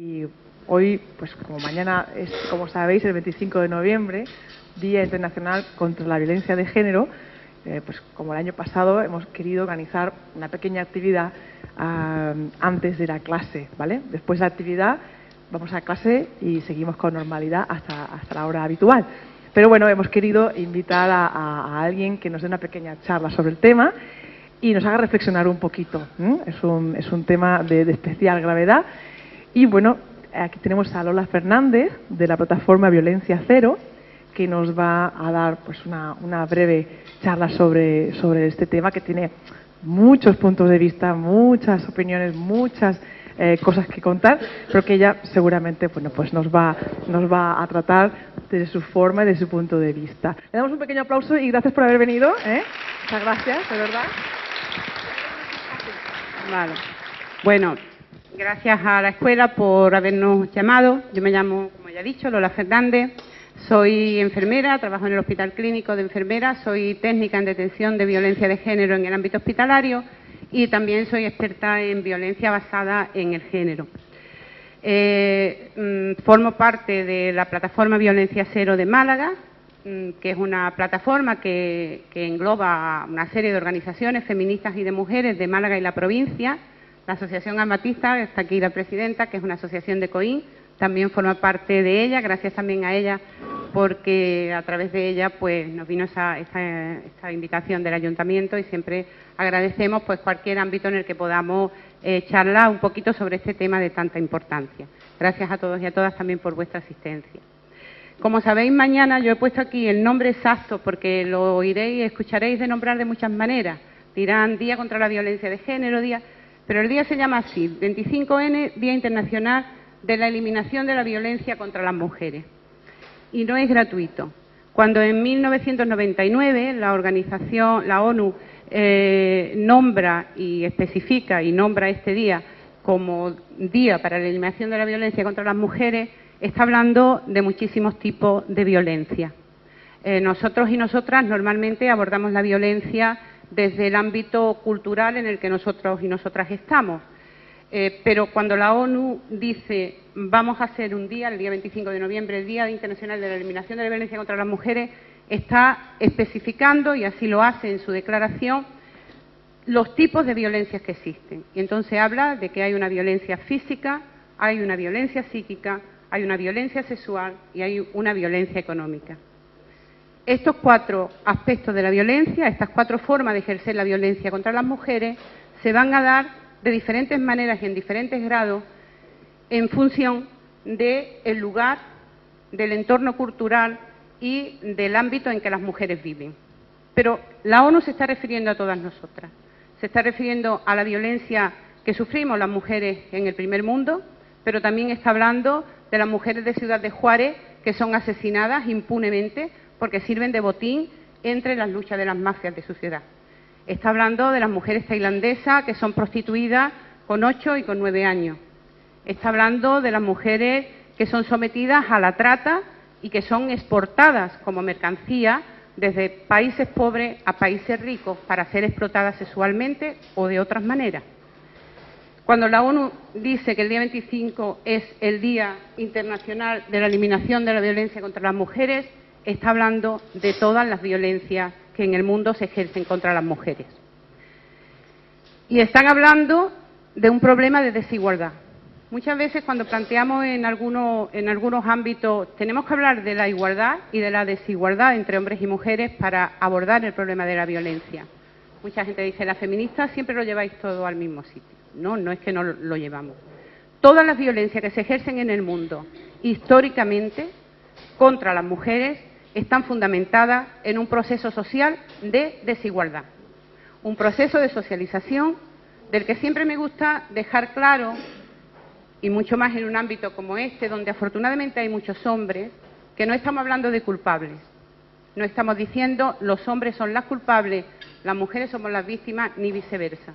Y hoy, pues como mañana es, como sabéis, el 25 de noviembre, Día Internacional contra la Violencia de Género, pues como el año pasado hemos querido organizar una pequeña actividad antes de la clase, ¿vale? Después de la actividad vamos a clase y seguimos con normalidad hasta la hora habitual. Pero bueno, hemos querido invitar a alguien que nos dé una pequeña charla sobre el tema y nos haga reflexionar un poquito. Es un tema de especial gravedad. Y bueno, aquí tenemos a Lola Fernández de la plataforma Violencia Cero, que nos va a dar pues una breve charla sobre este tema, que tiene muchos puntos de vista, muchas opiniones, muchas cosas que contar, pero que ella seguramente bueno, pues nos va a tratar desde su forma y desde su punto de vista. Le damos un pequeño aplauso y gracias por haber venido. Muchas gracias, de verdad. Vale. Bueno, gracias a la escuela por habernos llamado. Yo me llamo, como ya he dicho, Lola Fernández. Soy enfermera, trabajo en el Hospital Clínico de Enfermeras, soy técnica en detención de violencia de género en el ámbito hospitalario y también soy experta en violencia basada en el género. Formo parte de la plataforma Violencia Cero de Málaga, que es una plataforma que engloba una serie de organizaciones feministas y de mujeres de Málaga y la provincia. La Asociación Amatista, está aquí la presidenta, que es una asociación de COIN, también forma parte de ella, gracias también a ella, porque a través de ella pues nos vino esta invitación del Ayuntamiento y siempre agradecemos pues cualquier ámbito en el que podamos charlar un poquito sobre este tema de tanta importancia. Gracias a todos y a todas también por vuestra asistencia. Como sabéis, mañana yo he puesto aquí el nombre exacto porque lo oiréis y escucharéis de nombrar de muchas maneras. Dirán Día contra la Violencia de Género, pero el día se llama así, 25N, Día Internacional de la Eliminación de la Violencia contra las Mujeres. Y no es gratuito. Cuando en 1999 la ONU nombra y especifica y nombra este día como Día para la Eliminación de la Violencia contra las Mujeres, está hablando de muchísimos tipos de violencia. Nosotros y nosotras normalmente abordamos la violencia desde el ámbito cultural en el que nosotros y nosotras estamos. Pero cuando la ONU dice vamos a hacer un día, el día 25 de noviembre, el Día Internacional de la Eliminación de la Violencia contra las Mujeres, está especificando, y así lo hace en su declaración, los tipos de violencias que existen. Y entonces habla de que hay una violencia física, hay una violencia psíquica, hay una violencia sexual y hay una violencia económica. Estos cuatro aspectos de la violencia, estas cuatro formas de ejercer la violencia contra las mujeres, se van a dar de diferentes maneras y en diferentes grados en función del lugar, del entorno cultural y del ámbito en que las mujeres viven. Pero la ONU se está refiriendo a todas nosotras. Se está refiriendo a la violencia que sufrimos las mujeres en el primer mundo, pero también está hablando de las mujeres de Ciudad de Juárez que son asesinadas impunemente porque sirven de botín entre las luchas de las mafias de su ciudad. Está hablando de las mujeres tailandesas que son prostituidas con 8 y con 9 años. Está hablando de las mujeres que son sometidas a la trata y que son exportadas como mercancía desde países pobres a países ricos para ser explotadas sexualmente o de otras maneras. Cuando la ONU dice que el día 25 es el Día Internacional de la Eliminación de la Violencia contra las Mujeres, está hablando de todas las violencias que en el mundo se ejercen contra las mujeres. Y están hablando de un problema de desigualdad. Muchas veces cuando planteamos en algunos ámbitos tenemos que hablar de la igualdad y de la desigualdad entre hombres y mujeres para abordar el problema de la violencia. Mucha gente dice, las feministas siempre lo lleváis todo al mismo sitio. No, no es que no lo llevamos. Todas las violencias que se ejercen en el mundo históricamente contra las mujeres están fundamentadas en un proceso social de desigualdad, un proceso de socialización del que siempre me gusta dejar claro, y mucho más en un ámbito como este, donde afortunadamente hay muchos hombres, que no estamos hablando de culpables, no estamos diciendo los hombres son las culpables, las mujeres somos las víctimas, ni viceversa.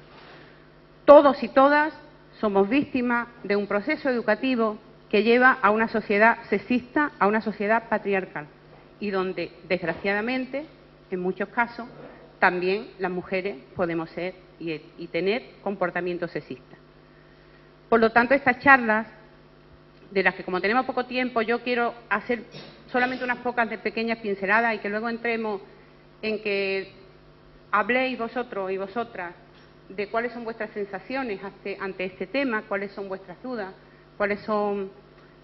Todos y todas somos víctimas de un proceso educativo que lleva a una sociedad sexista, a una sociedad patriarcal, y donde, desgraciadamente, en muchos casos, también las mujeres podemos ser y tener comportamientos sexistas. Por lo tanto, estas charlas de las que, como tenemos poco tiempo, yo quiero hacer solamente unas pocas de pequeñas pinceladas y que luego entremos en que habléis vosotros y vosotras de cuáles son vuestras sensaciones ante este tema, cuáles son vuestras dudas, cuáles son,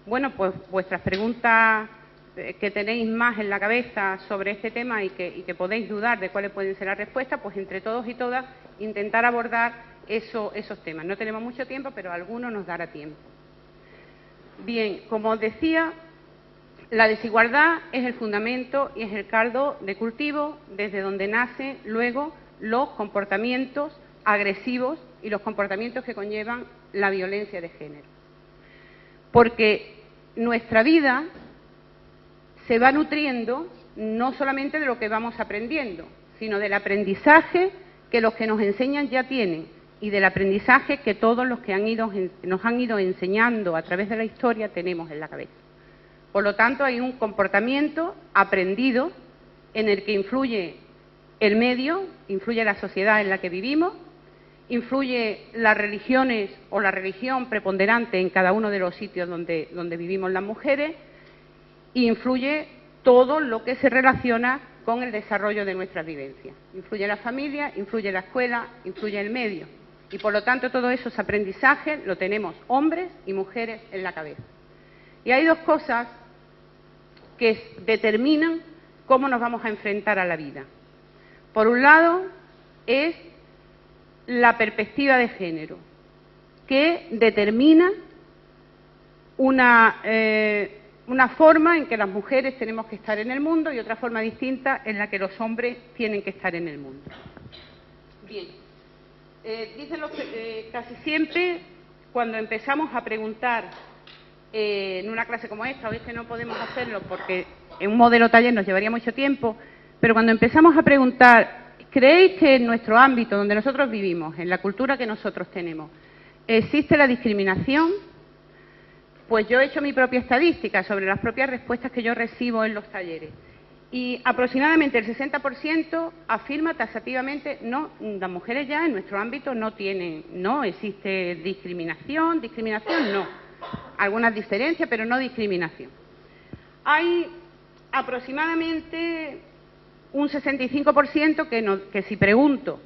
bueno, pues vuestras preguntas que tenéis más en la cabeza sobre este tema y que podéis dudar de cuáles pueden ser las respuestas, pues entre todos y todas intentar abordar esos temas. No tenemos mucho tiempo, pero a algunos nos dará tiempo. Bien, como os decía, la desigualdad es el fundamento y es el caldo de cultivo desde donde nacen luego los comportamientos agresivos y los comportamientos que conllevan la violencia de género. Porque nuestra vida se va nutriendo no solamente de lo que vamos aprendiendo, sino del aprendizaje que los que nos enseñan ya tienen y del aprendizaje que todos los que nos han ido enseñando a través de la historia tenemos en la cabeza. Por lo tanto, hay un comportamiento aprendido en el que influye el medio, influye la sociedad en la que vivimos, influye las religiones o la religión preponderante en cada uno de los sitios donde vivimos las mujeres, e influye todo lo que se relaciona con el desarrollo de nuestras vivencias. Influye la familia, influye la escuela, influye el medio. Y por lo tanto, todos esos aprendizajes lo tenemos hombres y mujeres en la cabeza. Y hay dos cosas que determinan cómo nos vamos a enfrentar a la vida. Por un lado, es la perspectiva de género, que determina una forma en que las mujeres tenemos que estar en el mundo y otra forma distinta en la que los hombres tienen que estar en el mundo. Bien, dicen casi siempre, cuando empezamos a preguntar en una clase como esta, hoy es que no podemos hacerlo porque en un modelo taller nos llevaría mucho tiempo, pero cuando empezamos a preguntar, ¿creéis que en nuestro ámbito, donde nosotros vivimos, en la cultura que nosotros tenemos, existe la discriminación? Pues yo he hecho mi propia estadística sobre las propias respuestas que yo recibo en los talleres y aproximadamente el 60% afirma taxativamente no, las mujeres ya en nuestro ámbito no existe discriminación no, algunas diferencias, pero no discriminación. Hay aproximadamente un 65% que si pregunto,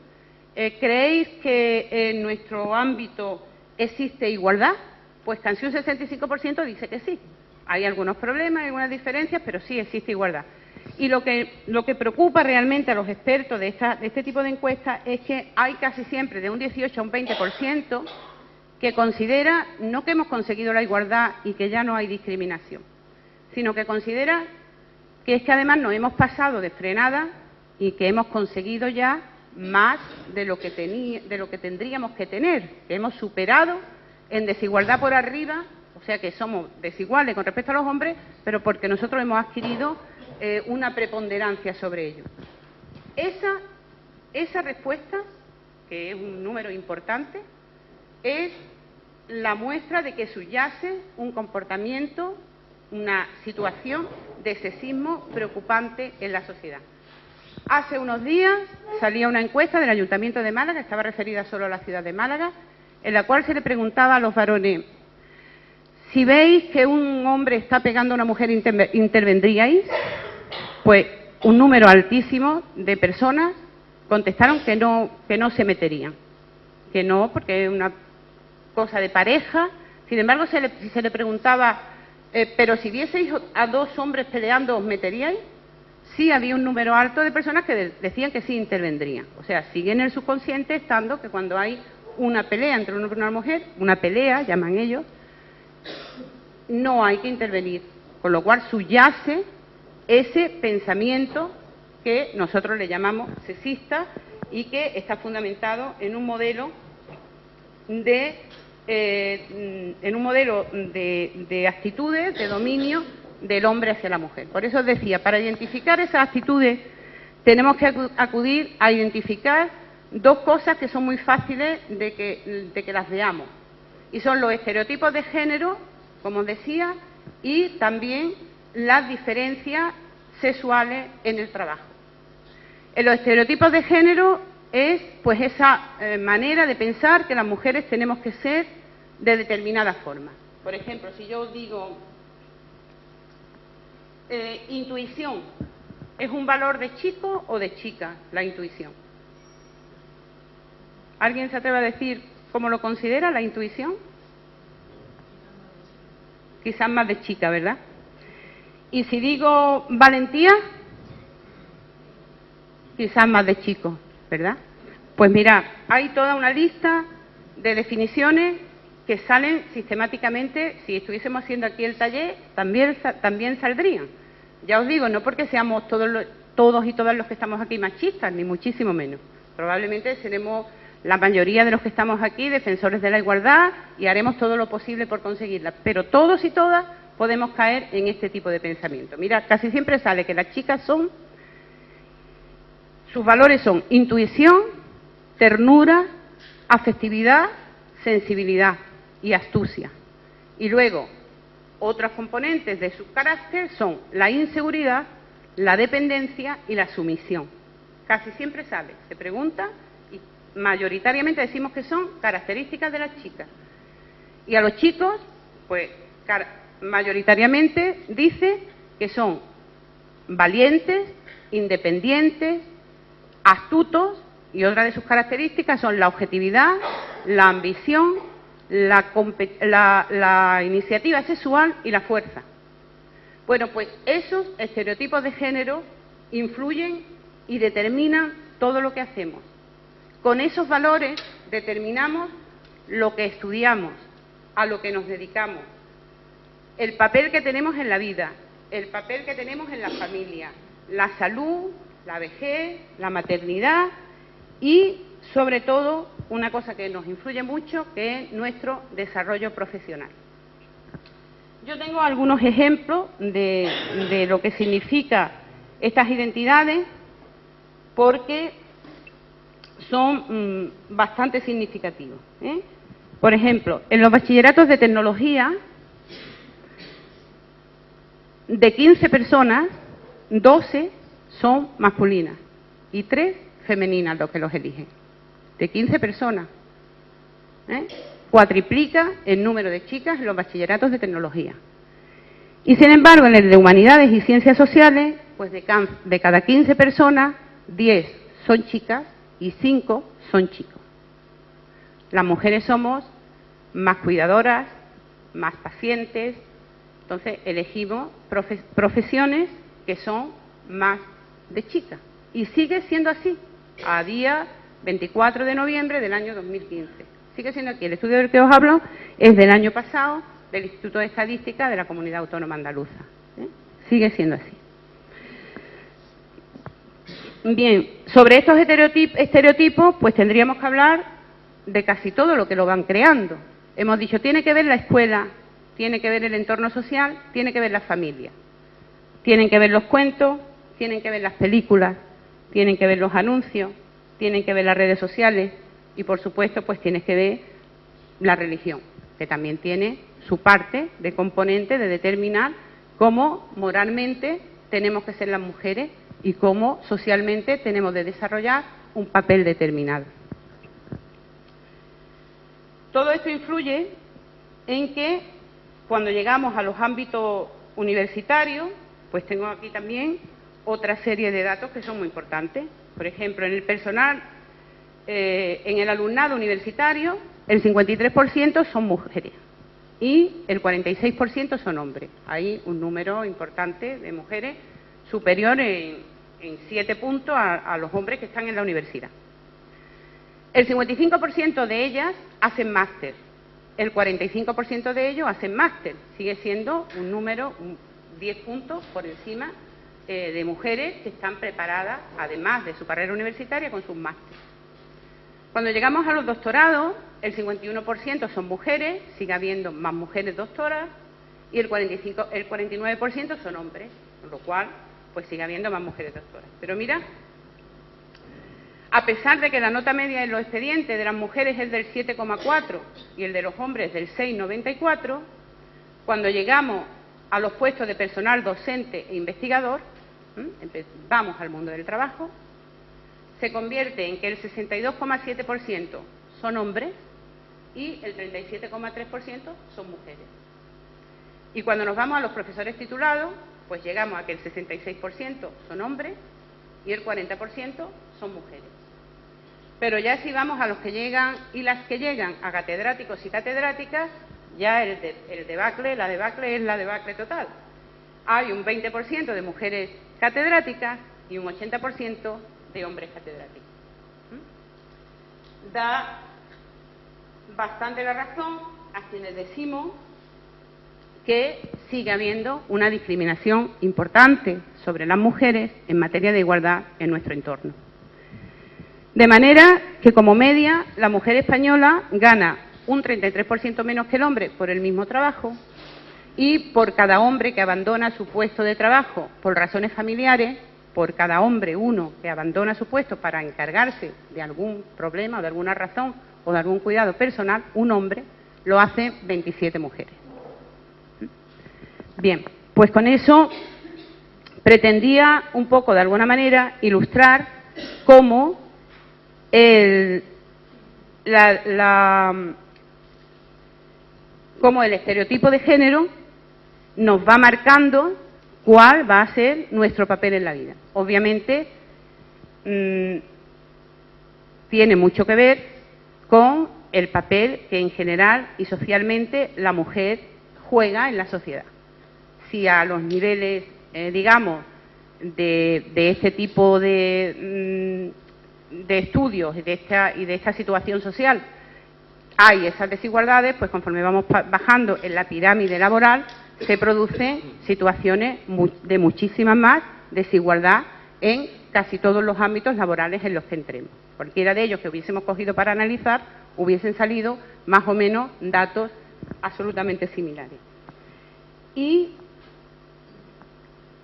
¿creéis que en nuestro ámbito existe igualdad? Pues casi un 65% dice que sí. Hay algunos problemas, hay algunas diferencias, pero sí existe igualdad. Y lo que preocupa realmente a los expertos de este tipo de encuestas es que hay casi siempre de un 18 a un 20% que considera no que hemos conseguido la igualdad y que ya no hay discriminación, sino que considera que es que además nos hemos pasado de frenada y que hemos conseguido ya más de lo que tendríamos que tener, que hemos superado en desigualdad por arriba, o sea que somos desiguales con respecto a los hombres, pero porque nosotros hemos adquirido una preponderancia sobre ello. Esa respuesta, que es un número importante, es la muestra de que subyace un comportamiento, una situación de sexismo preocupante en la sociedad. Hace unos días salía una encuesta del Ayuntamiento de Málaga, estaba referida solo a la ciudad de Málaga, en la cual se le preguntaba a los varones, si veis que un hombre está pegando a una mujer, ¿intervendríais? Pues un número altísimo de personas contestaron que no se meterían, que no, porque es una cosa de pareja. Sin embargo, si se le preguntaba, pero si vieseis a dos hombres peleando, ¿os meteríais? Sí, había un número alto de personas que decían que sí intervendrían. O sea, sigue en el subconsciente estando que cuando hay una pelea entre un hombre y una mujer, una pelea, llaman ellos, no hay que intervenir. Con lo cual subyace ese pensamiento que nosotros le llamamos sexista y que está fundamentado en un modelo de actitudes de dominio del hombre hacia la mujer. Por eso os decía, para identificar esas actitudes tenemos que acudir a identificar dos cosas que son muy fáciles de que las veamos. Y son los estereotipos de género, como os decía, y también las diferencias sexuales en el trabajo. En los estereotipos de género es pues esa manera de pensar que las mujeres tenemos que ser de determinada forma. Por ejemplo, si yo digo intuición, ¿es un valor de chico o de chica la intuición? ¿Alguien se atreve a decir cómo lo considera la intuición? Quizás más de chica, ¿verdad? Y si digo valentía, quizás más de chico, ¿verdad? Pues mirad, hay toda una lista de definiciones que salen sistemáticamente. Si estuviésemos haciendo aquí el taller, también saldrían. Ya os digo, no porque seamos todos y todas los que estamos aquí machistas, ni muchísimo menos. Probablemente seremos la mayoría de los que estamos aquí defensores de la igualdad y haremos todo lo posible por conseguirla. Pero todos y todas podemos caer en este tipo de pensamiento. Mirad, casi siempre sale que las chicas sus valores son intuición, ternura, afectividad, sensibilidad y astucia. Y luego, otros componentes de su carácter son la inseguridad, la dependencia y la sumisión. Casi siempre sale, se pregunta y mayoritariamente decimos que son características de las chicas. Y a los chicos, pues mayoritariamente dice que son valientes, independientes, astutos, y otra de sus características son la objetividad, la ambición, la iniciativa sexual y la fuerza. Bueno, pues esos estereotipos de género influyen y determinan todo lo que hacemos. Con esos valores determinamos lo que estudiamos, a lo que nos dedicamos, el papel que tenemos en la vida, el papel que tenemos en la familia, la salud, la vejez, la maternidad y, sobre todo, una cosa que nos influye mucho, que es nuestro desarrollo profesional. Yo tengo algunos ejemplos de lo que significa estas identidades porque son bastante significativos, ¿eh? Por ejemplo, en los bachilleratos de tecnología, de 15 personas, 12 son masculinas y 3 femeninas los que los eligen. De 15 personas. Cuatriplica el número de chicas en los bachilleratos de tecnología. Y sin embargo, en el de humanidades y ciencias sociales, pues de cada 15 personas, 10 son chicas y 5 son chicos. Las mujeres somos más cuidadoras, más pacientes, entonces elegimos profesiones que son más de chicas. Y sigue siendo así, a día 24 de noviembre del año 2015. Sigue siendo aquí. El estudio del que os hablo es del año pasado, del Instituto de Estadística de la Comunidad Autónoma Andaluza. Sigue siendo así. Bien, sobre estos estereotipos, pues tendríamos que hablar de casi todo lo que lo van creando. Hemos dicho, tiene que ver la escuela, tiene que ver el entorno social, tiene que ver la familia. Tienen que ver los cuentos, tienen que ver las películas, tienen que ver los anuncios, tienen que ver las redes sociales y, por supuesto, pues tienes que ver la religión, que también tiene su parte de componente de determinar cómo moralmente tenemos que ser las mujeres y cómo socialmente tenemos de desarrollar un papel determinado. Todo esto influye en que cuando llegamos a los ámbitos universitarios, pues tengo aquí también otra serie de datos que son muy importantes. Por ejemplo, en el personal, en el alumnado universitario, el 53% son mujeres y el 46% son hombres. Hay un número importante de mujeres superior en 7 puntos a los hombres que están en la universidad. El 55% de ellas hacen máster, el 45% de ellos hacen máster. Sigue siendo un número, 10 puntos por encima de mujeres que están preparadas, además de su carrera universitaria, con sus másteres. Cuando llegamos a los doctorados, el 51% son mujeres, sigue habiendo más mujeres doctoras, y el 49% son hombres, con lo cual, pues sigue habiendo más mujeres doctoras. Pero mira, a pesar de que la nota media en los expedientes de las mujeres es del 7,4 y el de los hombres del 6,94, cuando llegamos a los puestos de personal docente e investigador, vamos al mundo del trabajo, se convierte en que el 62,7% son hombres y el 37,3% son mujeres. Y cuando nos vamos a los profesores titulados, pues llegamos a que el 66% son hombres y el 40% son mujeres. Pero ya si vamos a los que llegan y las que llegan a catedráticos y catedráticas, ya la debacle es la debacle total. Hay un 20% de mujeres catedráticas y un 80% de hombres catedráticos. Da bastante la razón a quienes decimos que sigue habiendo una discriminación importante sobre las mujeres en materia de igualdad en nuestro entorno. De manera que, como media, la mujer española gana un 33% menos que el hombre por el mismo trabajo, y por cada hombre que abandona su puesto de trabajo por razones familiares, por cada hombre uno que abandona su puesto para encargarse de algún problema o de alguna razón o de algún cuidado personal, un hombre lo hace 27 mujeres. Bien, pues con eso pretendía un poco, de alguna manera, ilustrar cómo cómo el estereotipo de género nos va marcando cuál va a ser nuestro papel en la vida. Obviamente, tiene mucho que ver con el papel que en general y socialmente la mujer juega en la sociedad. Si a los niveles, digamos, de este tipo de estudios y de esta situación social hay esas desigualdades, pues conforme vamos bajando en la pirámide laboral, se producen situaciones de muchísima más desigualdad en casi todos los ámbitos laborales en los que entremos. Cualquiera de ellos que hubiésemos cogido para analizar, hubiesen salido más o menos datos absolutamente similares. Y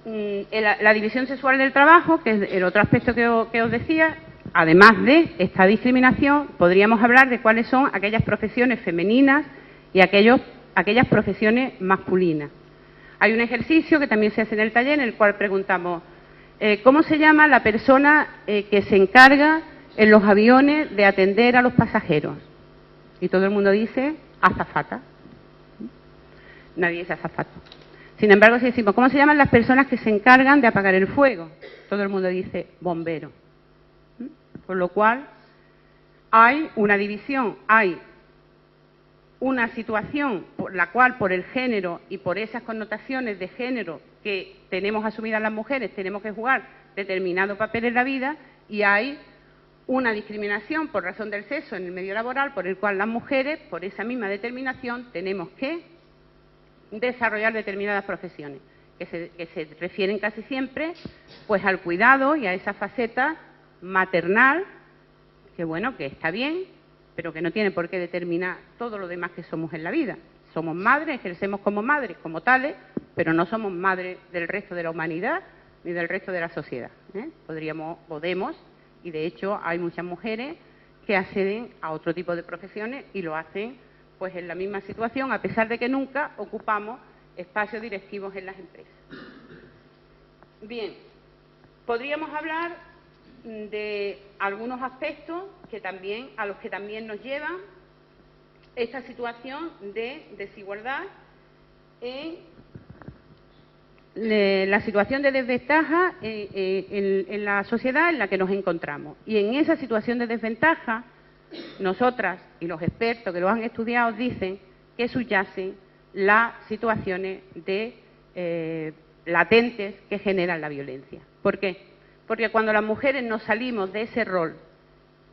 la división sexual del trabajo, que es el otro aspecto que os decía, además de esta discriminación, podríamos hablar de cuáles son aquellas profesiones femeninas y aquellas profesiones masculinas. Hay un ejercicio que también se hace en el taller en el cual preguntamos ¿cómo se llama la persona que se encarga en los aviones de atender a los pasajeros? Y todo el mundo dice azafata. Nadie es azafato. Sin embargo, si decimos ¿cómo se llaman las personas que se encargan de apagar el fuego? Todo el mundo dice bombero. Con lo cual, hay una división, hay una situación por la cual, por el género y por esas connotaciones de género que tenemos asumidas las mujeres, tenemos que jugar determinado papel en la vida, y hay una discriminación por razón del sexo en el medio laboral, por el cual las mujeres, por esa misma determinación, tenemos que desarrollar determinadas profesiones, que se refieren casi siempre pues al cuidado y a esa faceta maternal, que bueno, que está bien, pero que no tiene por qué determinar todo lo demás que somos en la vida. Somos madres, ejercemos como madres, como tales, pero no somos madres del resto de la humanidad ni del resto de la sociedad. Podemos, y de hecho hay muchas mujeres que acceden a otro tipo de profesiones y lo hacen pues en la misma situación, a pesar de que nunca ocupamos espacios directivos en las empresas. Bien, podríamos hablar de algunos aspectos a los que también nos lleva esta situación de desigualdad en la situación de desventaja en la sociedad en la que nos encontramos. Y en esa situación de desventaja, nosotras y los expertos que lo han estudiado dicen que subyacen las situaciones latentes que generan la violencia. ¿Por qué? Porque cuando las mujeres nos salimos de ese rol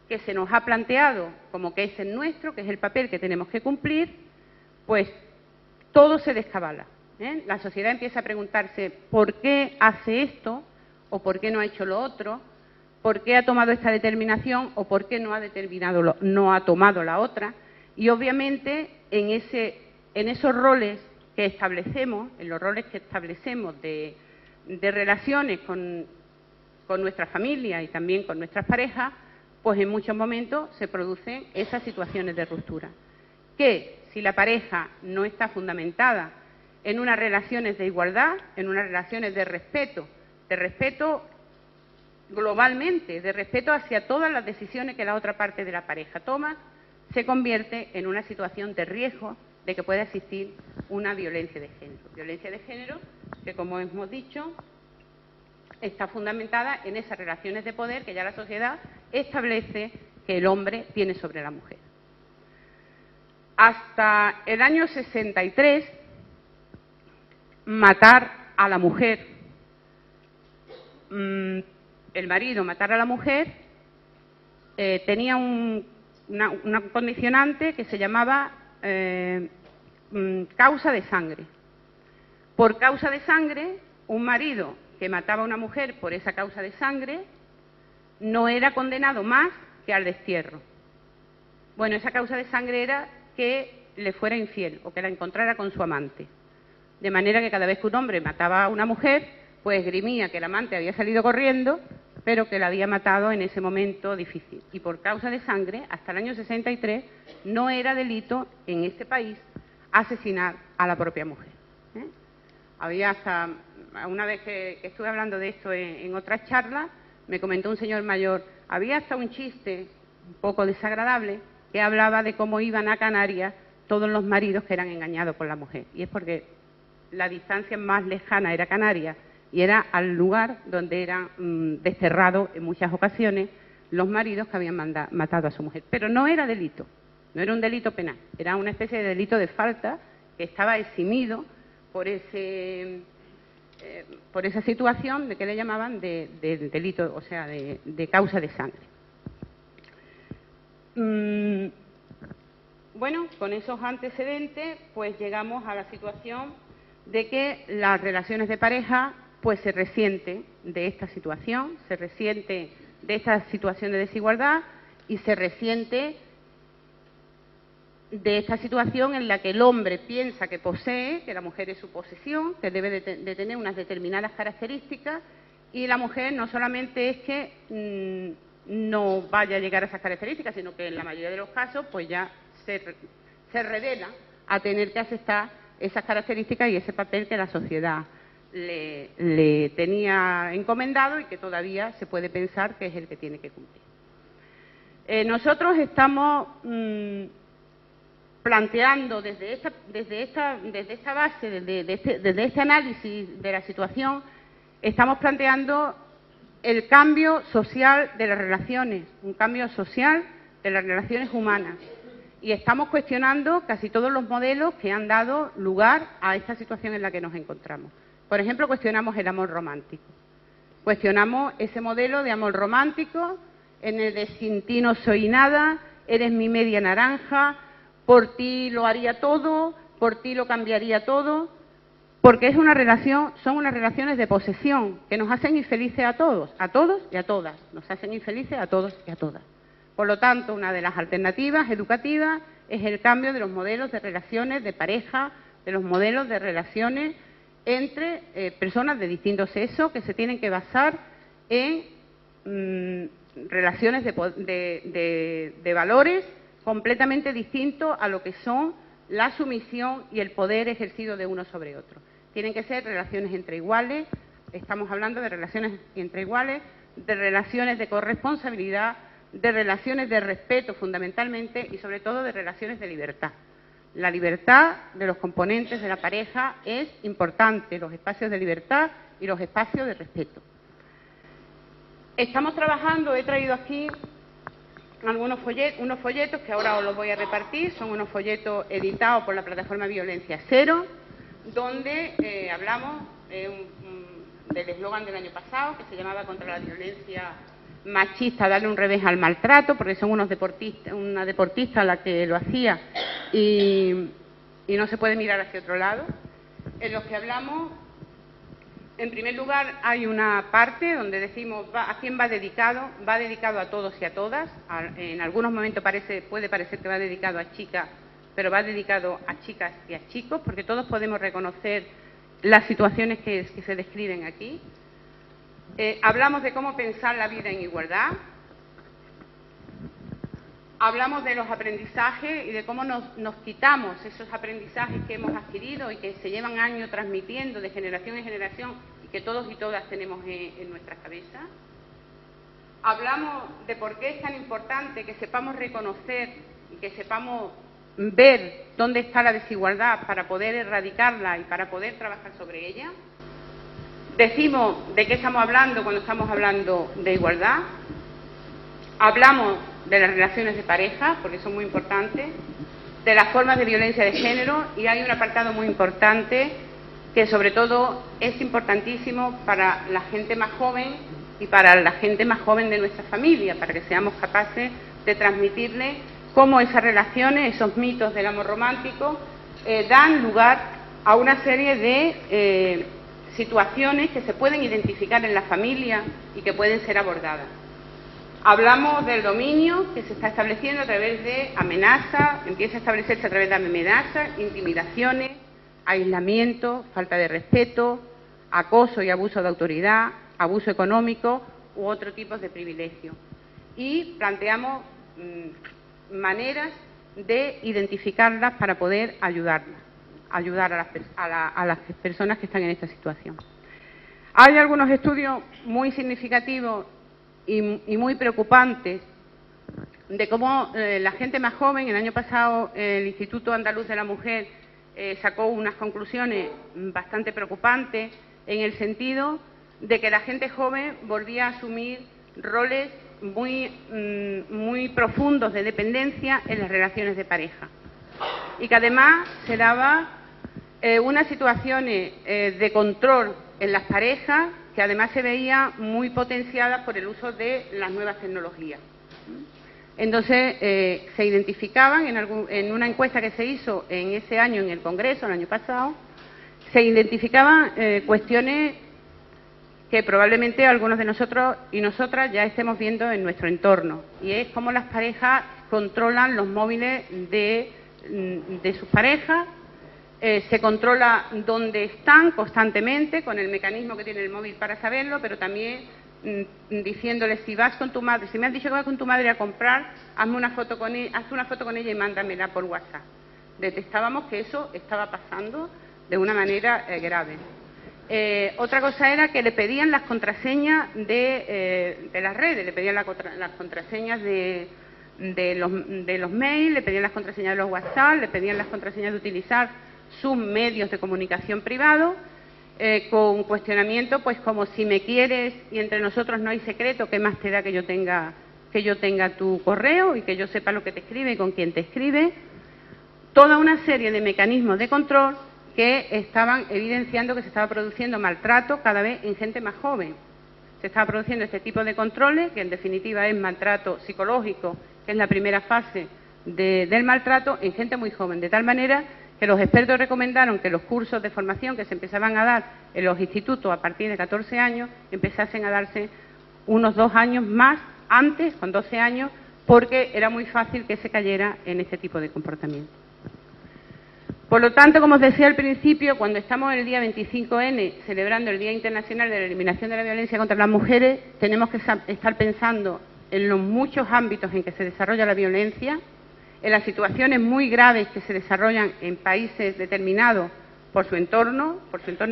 que se nos ha planteado como que es el nuestro, que es el papel que tenemos que cumplir, pues todo se descabala. La sociedad empieza a preguntarse ¿por qué hace esto? ¿O por qué no ha hecho lo otro? ¿Por qué ha tomado esta determinación? ¿O por qué no ha tomado la otra? Y obviamente en esos roles que establecemos, en los roles que establecemos de relaciones con nuestra familia y también con nuestras parejas, pues en muchos momentos se producen esas situaciones de ruptura. Que si la pareja no está fundamentada en unas relaciones de igualdad, en unas relaciones de respeto globalmente, de respeto hacia todas las decisiones que la otra parte de la pareja toma, se convierte en una situación de riesgo de que pueda existir una violencia de género. Violencia de género que, como hemos dicho, está fundamentada en esas relaciones de poder que ya la sociedad establece que el hombre tiene sobre la mujer. Hasta el año 63, matar a la mujer, el marido matar a la mujer, tenía una condicionante que se llamaba causa de sangre. Por causa de sangre, un marido que mataba a una mujer por esa causa de sangre no era condenado más que al destierro. Bueno, esa causa de sangre era que le fuera infiel o que la encontrara con su amante. De manera que cada vez que un hombre mataba a una mujer, pues esgrimía que el amante había salido corriendo, pero que la había matado en ese momento difícil. Y por causa de sangre, hasta el año 63, no era delito en este país asesinar a la propia mujer. Había hasta, una vez que estuve hablando de esto en otras charlas, me comentó un señor mayor, había hasta un chiste un poco desagradable que hablaba de cómo iban a Canarias todos los maridos que eran engañados por la mujer. Y es porque la distancia más lejana era Canarias y era al lugar donde eran desterrados en muchas ocasiones los maridos que habían matado a su mujer. Pero no era delito, no era un delito penal, era una especie de delito de falta que estaba eximido por esa situación de que le llamaban de delito, o sea, de causa de sangre. Bueno, con esos antecedentes, pues llegamos a la situación de que las relaciones de pareja pues se resienten de esta situación, se resiente de esta situación de desigualdad y se resiente de esta situación en la que el hombre piensa que posee, que la mujer es su posesión, que debe de tener unas determinadas características, y la mujer no solamente es que no vaya a llegar a esas características, sino que en la mayoría de los casos pues ya se revela a tener que aceptar esas características y ese papel que la sociedad le tenía encomendado y que todavía se puede pensar que es el que tiene que cumplir. Nosotros estamos planteando desde esta base, desde este análisis de la situación, estamos planteando el cambio social de las relaciones, un cambio social de las relaciones humanas. Y estamos cuestionando casi todos los modelos que han dado lugar a esta situación en la que nos encontramos. Por ejemplo, cuestionamos el amor romántico. Cuestionamos ese modelo de amor romántico en el de sin ti no soy nada, eres mi media naranja, por ti lo haría todo, por ti lo cambiaría todo, porque son unas relaciones de posesión que nos hacen infelices a todos y a todas, nos hacen infelices a todos y a todas. Por lo tanto, una de las alternativas educativas es el cambio de los modelos de relaciones de pareja, de los modelos de relaciones entre personas de distinto sexo que se tienen que basar en relaciones de valores completamente distintos a lo que son la sumisión y el poder ejercido de uno sobre otro. Tienen que ser relaciones entre iguales, estamos hablando de relaciones entre iguales, de relaciones de corresponsabilidad, de relaciones de respeto fundamentalmente y sobre todo de relaciones de libertad. La libertad de los componentes de la pareja es importante, los espacios de libertad y los espacios de respeto. Estamos trabajando, he traído aquí unos folletos que ahora os los voy a repartir, son unos folletos editados por la plataforma Violencia Cero, donde hablamos del eslogan del año pasado que se llamaba contra la violencia machista, darle un revés al maltrato, porque son una deportista la que lo hacía y no se puede mirar hacia otro lado. En los que hablamos, en primer lugar, hay una parte donde decimos a quién va dedicado a todos y a todas. En algunos momentos puede parecer que va dedicado a chicas, pero va dedicado a chicas y a chicos, porque todos podemos reconocer las situaciones que se describen aquí. Hablamos de cómo pensar la vida en igualdad. Hablamos de los aprendizajes y de cómo nos quitamos esos aprendizajes que hemos adquirido y que se llevan años transmitiendo de generación en generación y que todos y todas tenemos en nuestras cabezas. Hablamos de por qué es tan importante que sepamos reconocer y que sepamos ver dónde está la desigualdad para poder erradicarla y para poder trabajar sobre ella. Decimos de qué estamos hablando cuando estamos hablando de igualdad. Hablamos de las relaciones de pareja, porque son muy importantes, de las formas de violencia de género, y hay un apartado muy importante que sobre todo es importantísimo para la gente más joven y para la gente más joven de nuestra familia, para que seamos capaces de transmitirle cómo esas relaciones, esos mitos del amor romántico, dan lugar a una serie de situaciones que se pueden identificar en la familia y que pueden ser abordadas. Hablamos del dominio que se está estableciendo a través de amenazas, empieza a establecerse a través de amenazas, intimidaciones, aislamiento, falta de respeto, acoso y abuso de autoridad, abuso económico u otro tipo de privilegio. Y planteamos maneras de identificarlas para poder ayudar a las personas que están en esta situación. Hay algunos estudios muy significativos y muy preocupantes de cómo la gente más joven, el año pasado el Instituto Andaluz de la Mujer sacó unas conclusiones bastante preocupantes en el sentido de que la gente joven volvía a asumir roles muy profundos de dependencia en las relaciones de pareja y que además se daba unas situaciones de control en las parejas que además se veía muy potenciadas por el uso de las nuevas tecnologías. Entonces, se identificaban en una encuesta que se hizo en ese año en el Congreso, el año pasado, se identificaban cuestiones que probablemente algunos de nosotros y nosotras ya estemos viendo en nuestro entorno, y es cómo las parejas controlan los móviles de sus parejas. Se controla dónde están constantemente con el mecanismo que tiene el móvil para saberlo, pero también diciéndole: si vas con tu madre, si me has dicho que vas con tu madre a comprar, hazme una foto con ella, haz una foto con ella y mándamela por WhatsApp. Detectábamos que eso estaba pasando de una manera grave. Otra cosa era que le pedían las contraseñas de las redes, le pedían las contraseñas de los mails, le pedían las contraseñas de los WhatsApp, le pedían las contraseñas de utilizar sus medios de comunicación privados, con cuestionamiento pues como: si me quieres y entre nosotros no hay secreto, ¿qué más te da que yo tenga tu correo y que yo sepa lo que te escribe y con quién te escribe? Toda una serie de mecanismos de control que estaban evidenciando que se estaba produciendo maltrato cada vez en gente más joven. Se estaba produciendo este tipo de controles, que en definitiva es maltrato psicológico, que es la primera fase del maltrato, en gente muy joven, de tal manera que los expertos recomendaron que los cursos de formación que se empezaban a dar en los institutos a partir de 14 años empezasen a darse unos 2 años más antes, con 12 años, porque era muy fácil que se cayera en este tipo de comportamiento. Por lo tanto, como os decía al principio, cuando estamos el día 25N celebrando el Día Internacional de la Eliminación de la Violencia contra las Mujeres, tenemos que estar pensando en los muchos ámbitos en que se desarrolla la violencia, en las situaciones muy graves que se desarrollan en países determinados por su entorno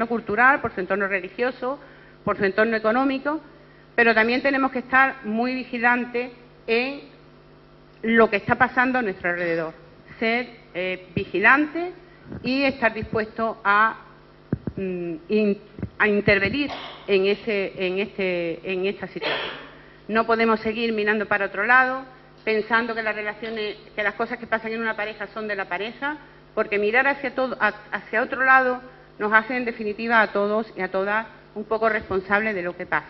cultural, por su entorno religioso, por su entorno económico, pero también tenemos que estar muy vigilantes en lo que está pasando a nuestro alrededor, ser vigilantes y estar dispuestos a intervenir en esta situación. No podemos seguir mirando para otro lado, pensando que las cosas que pasan en una pareja son de la pareja, porque mirar hacia otro lado nos hace en definitiva a todos y a todas un poco responsables de lo que pasa.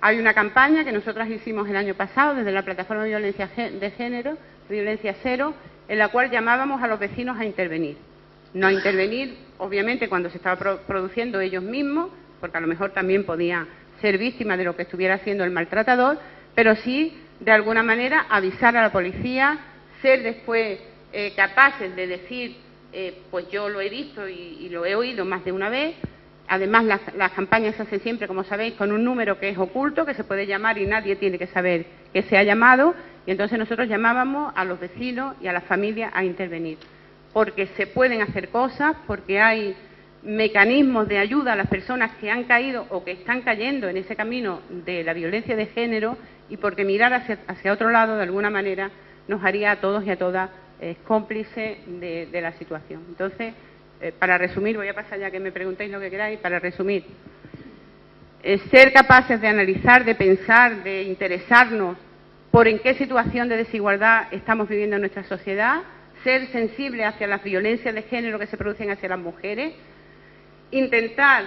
Hay una campaña que nosotras hicimos el año pasado desde la plataforma de violencia de género, Violencia Cero, en la cual llamábamos a los vecinos a intervenir. No a intervenir, obviamente, cuando se estaba produciendo ellos mismos, porque a lo mejor también podían ser víctimas de lo que estuviera haciendo el maltratador, pero sí, de alguna manera, avisar a la policía, ser después capaces de decir, pues yo lo he visto y lo he oído más de una vez. Además, las campañas se hacen siempre, como sabéis, con un número que es oculto, que se puede llamar y nadie tiene que saber que se ha llamado, y entonces nosotros llamábamos a los vecinos y a las familias a intervenir, porque se pueden hacer cosas, porque hay mecanismos de ayuda a las personas que han caído o que están cayendo en ese camino de la violencia de género, y porque mirar hacia otro lado, de alguna manera, nos haría a todos y a todas es cómplice de la situación. Entonces, para resumir, voy a pasar ya que me preguntéis lo que queráis, para resumir, ser capaces de analizar, de pensar, de interesarnos por en qué situación de desigualdad estamos viviendo en nuestra sociedad, ser sensibles hacia las violencias de género que se producen hacia las mujeres, intentar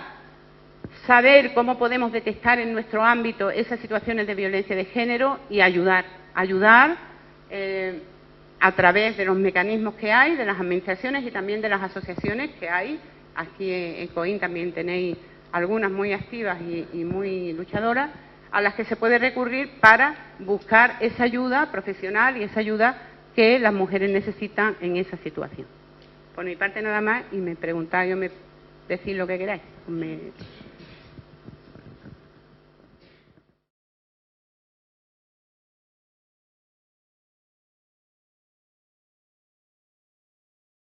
saber cómo podemos detectar en nuestro ámbito esas situaciones de violencia de género y ayudar a través de los mecanismos que hay, de las administraciones y también de las asociaciones que hay. Aquí en COIN también tenéis algunas muy activas y muy luchadoras, a las que se puede recurrir para buscar esa ayuda profesional y esa ayuda que las mujeres necesitan en esa situación. Por mi parte nada más, y me preguntáis o me decís lo que queráis.